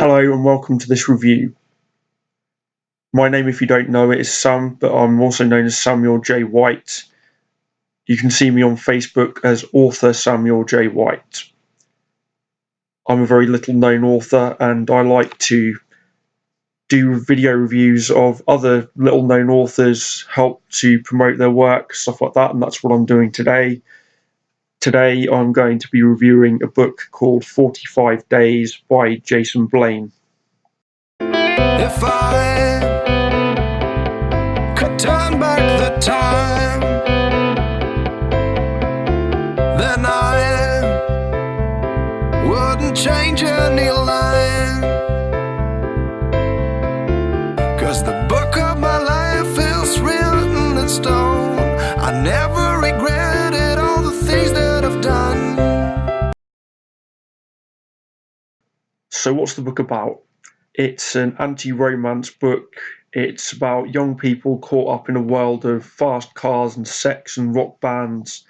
Hello and welcome to this review. My name, if you don't know it, is Sam, but I'm also known as Samuel J. White. You can see me on Facebook as author Samuel J. White. I'm a very little known author and I like to do video reviews of other little known authors, help to promote their work, stuff like that, and that's what I'm doing today. Today I'm going to be reviewing a book called 45 Days by Jason Blayne. If I could turn back the time, then I wouldn't change any line, 'cause the book of my life is written in stone. I never regretted all the things that I've done. So what's the book about? It's an anti-romance book. It's about young people caught up in a world of fast cars and sex and rock bands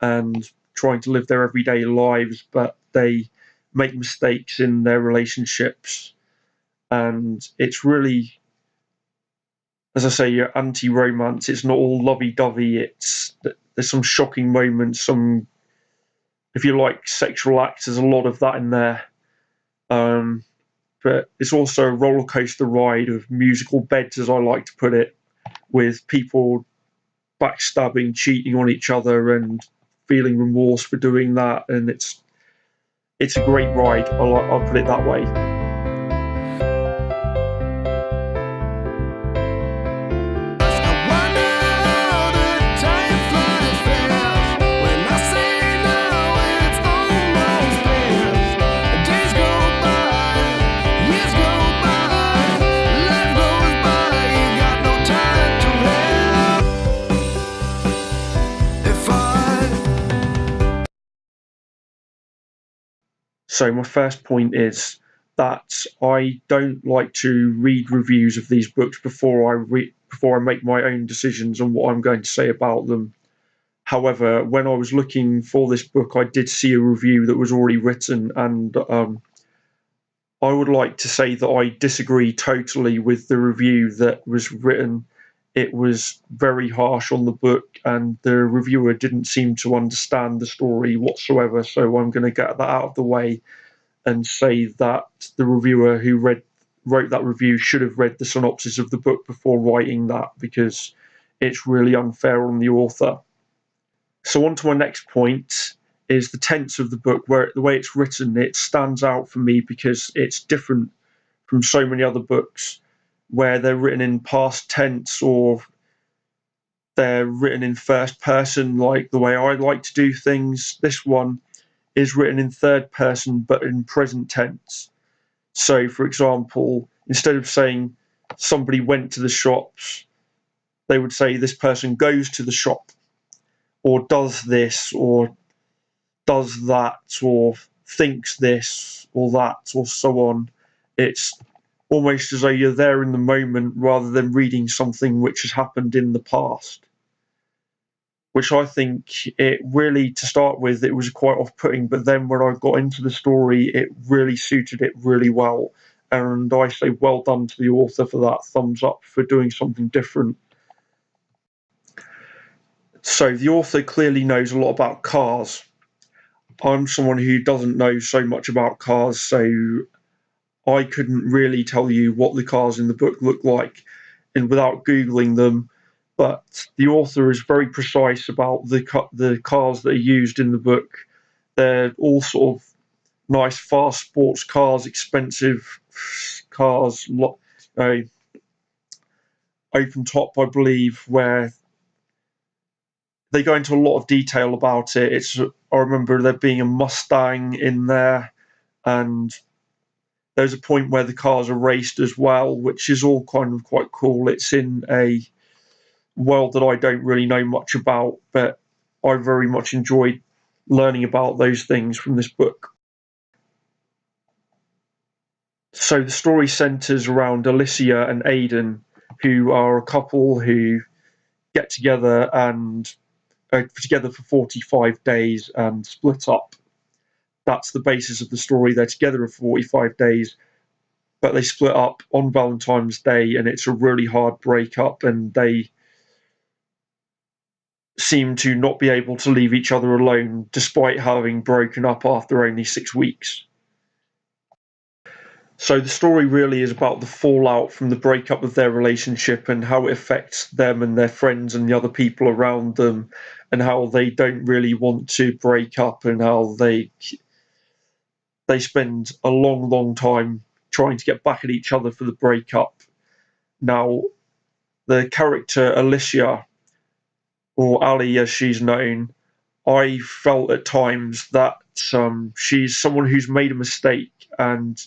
and trying to live their everyday lives, but they make mistakes in their relationships. And it's really, as I say, your anti-romance. It's not all lovey-dovey. There's some shocking moments, some, if you like, sexual acts. There's a lot of that in there. But it's also a roller coaster ride of musical beds, as I like to put it, with people backstabbing, cheating on each other, and feeling remorse for doing that. And it's a great ride. I'll put it that way. So my first point is that I don't like to read reviews of these books before I make my own decisions on what I'm going to say about them. However, when I was looking for this book, I did see a review that was already written, and I would like to say that I disagree totally with the review that was written. It was very harsh on the book, and the reviewer didn't seem to understand the story whatsoever. So I'm going to get that out of the way and say that the reviewer who wrote that review should have read the synopsis of the book before writing that, because it's really unfair on the author. So on to my next point is the tense of the book, where the way it's written, it stands out for me because it's different from so many other books where they're written in past tense or they're written in first person, like the way I like to do things. This one is written in third person but in present tense. So, for example, instead of saying somebody went to the shops, they would say this person goes to the shop, or does this, or does that, or thinks this, or that, or so on. It's almost as though you're there in the moment rather than reading something which has happened in the past. Which I think it really, to start with, it was quite off-putting, but then when I got into the story, it really suited it really well. And I say well done to the author for that, thumbs up for doing something different. So the author clearly knows a lot about cars. I'm someone who doesn't know so much about cars, so I couldn't really tell you what the cars in the book look like, and without Googling them. But the author is very precise about the cars that are used in the book. They're all sort of nice, fast sports cars, expensive cars, open top, I believe, where they go into a lot of detail about it. I remember there being a Mustang in there, and there's a point where the cars are raced as well, which is all kind of quite cool. It's in a world that I don't really know much about, but I very much enjoyed learning about those things from this book. So the story centres around Alicia and Aidan, who are a couple who get together and are together for 45 days and split up. That's the basis of the story. They're together for 45 days, but they split up on Valentine's Day, and it's a really hard breakup, and they seem to not be able to leave each other alone despite having broken up after only 6 weeks. So the story really is about the fallout from the breakup of their relationship and how it affects them and their friends and the other people around them, and how they don't really want to break up, and how they spend a long, long time trying to get back at each other for the breakup. Now, the character Alicia, or Ali as she's known, I felt at times that she's someone who's made a mistake and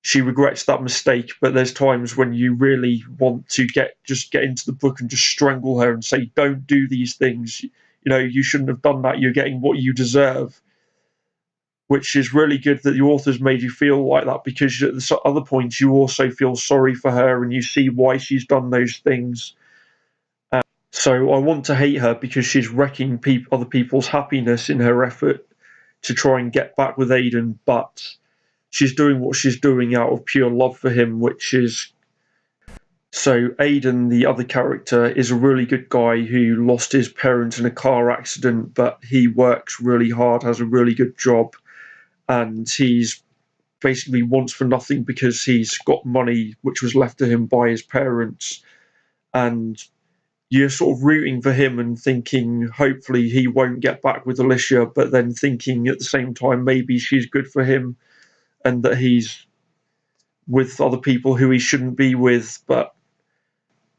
she regrets that mistake, but there's times when you really want to get into the book and just strangle her and say, don't do these things. You shouldn't have done that. You're getting what you deserve. Which is really good that the author's made you feel like that, because at the other points you also feel sorry for her and you see why she's done those things. So I want to hate her because she's wrecking other people's happiness in her effort to try and get back with Aidan, but she's doing what she's doing out of pure love for him, which is... So Aidan, the other character, is a really good guy who lost his parents in a car accident, but he works really hard, has a really good job, and he's basically wants for nothing because he's got money which was left to him by his parents. And you're sort of rooting for him and thinking hopefully he won't get back with Alicia, but then thinking at the same time maybe she's good for him and that he's with other people who he shouldn't be with. But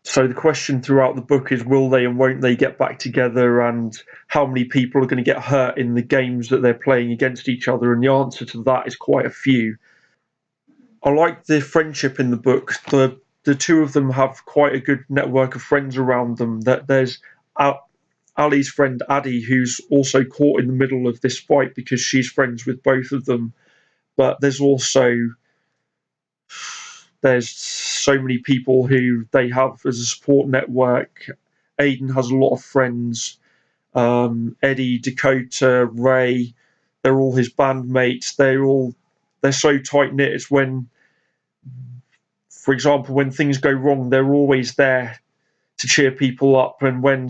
so the question throughout the book is, will they and won't they get back together, and how many people are going to get hurt in the games that they're playing against each other? And the answer to that is quite a few. I like the friendship in the book. The two of them have quite a good network of friends around them. That there's Ali's friend Addie, who's also caught in the middle of this fight because she's friends with both of them. But there's so many people who they have as a support network. Aidan has a lot of friends. Eddie, Dakota, Ray, they're all his bandmates. They're so tight knit. It's when, for example, when things go wrong, they're always there to cheer people up. And when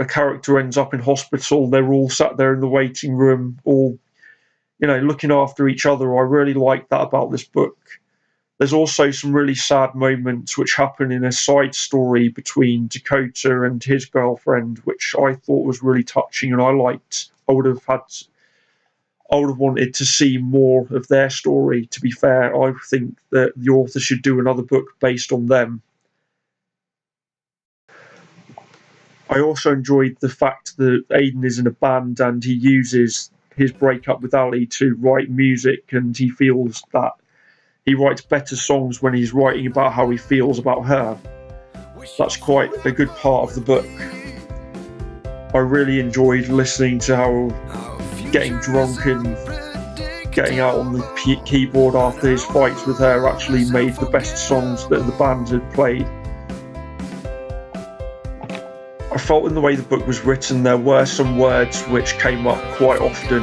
a character ends up in hospital, they're all sat there in the waiting room, all looking after each other. I really like that about this book. There's also some really sad moments which happen in a side story between Dakota and his girlfriend, which I thought was really touching, and I liked. I would have wanted to see more of their story, to be fair. I think that the author should do another book based on them. I also enjoyed the fact that Aidan is in a band and he uses his breakup with Ali to write music, and he feels that he writes better songs when he's writing about how he feels about her. That's quite a good part of the book. I really enjoyed listening to how getting drunk and getting out on the keyboard after his fights with her actually made the best songs that the band had played. I felt in the way the book was written, there were some words which came up quite often,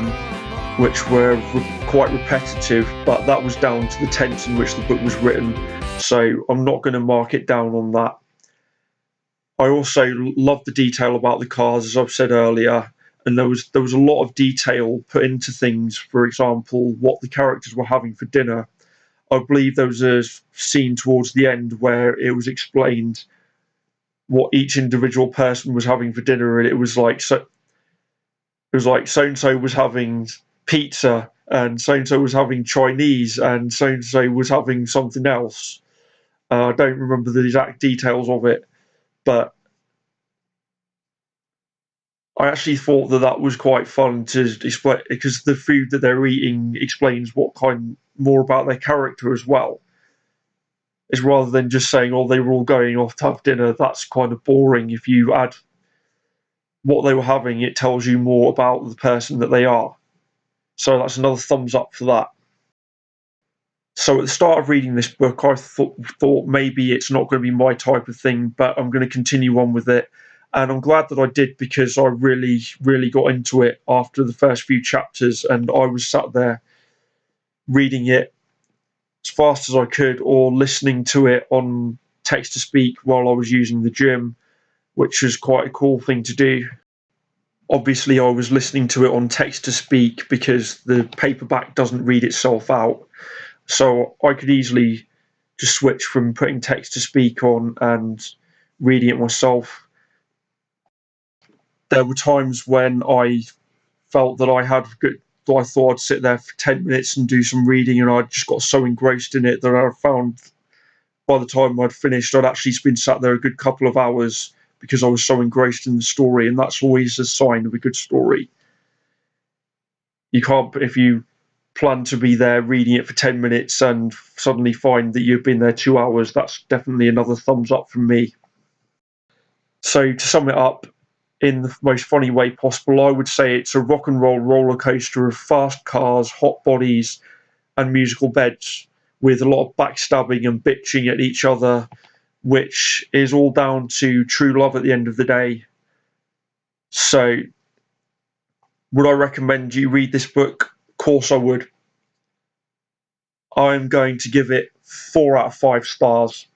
which were quite repetitive, but that was down to the tense in which the book was written, so I'm not going to mark it down on that. I also love the detail about the cars, as I've said earlier, and there was a lot of detail put into things. For example, what the characters were having for dinner. I believe there was a scene towards the end where it was explained what each individual person was having for dinner, and it was like so-and-so was having pizza, and so-and-so was having Chinese, and so-and-so was having something else. I don't remember the exact details of it, but I actually thought that was quite fun to explain, because the food that they're eating explains more about their character as well. Is rather than just saying, oh, they were all going off to have dinner, that's kind of boring. If you add what they were having, it tells you more about the person that they are. So that's another thumbs up for that. So at the start of reading this book, I thought maybe it's not going to be my type of thing, but I'm going to continue on with it. And I'm glad that I did, because I really, really got into it after the first few chapters, and I was sat there reading it as fast as I could, or listening to it on text to speak while I was using the gym, which was quite a cool thing to do. Obviously, I was listening to it on text to speak because the paperback doesn't read itself out. So I could easily just switch from putting text to speak on and reading it myself. There were times when I felt that I thought I'd sit there for 10 minutes and do some reading, and I just got so engrossed in it that I found by the time I'd finished, I'd actually been sat there a good couple of hours because I was so engrossed in the story, and that's always a sign of a good story. You can't, if you plan to be there reading it for 10 minutes and suddenly find that you've been there 2 hours, that's definitely another thumbs up from me. So to sum it up, in the most funny way possible, I would say it's a rock and roll roller coaster of fast cars, hot bodies, and musical beds, with a lot of backstabbing and bitching at each other, which is all down to true love at the end of the day. So, would I recommend you read this book? Of course I would. I'm going to give it 4 out of 5 stars.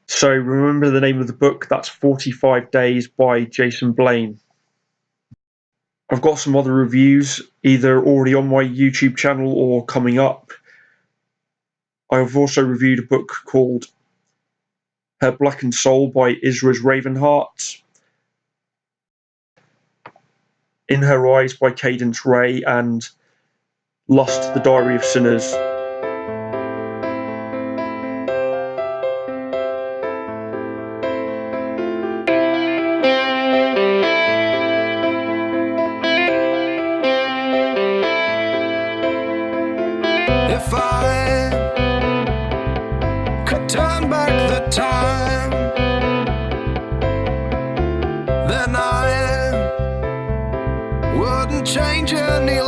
So remember the name of the book, that's 45 Days by Jason Blayne. I've got some other reviews, either already on my YouTube channel or coming up. I've also reviewed a book called Her Blackened Soul by Isra's Ravenheart, In Her Eyes by Cadence Ray, and Lust, the Diary of Sinners. If I could turn back the time, then I wouldn't change any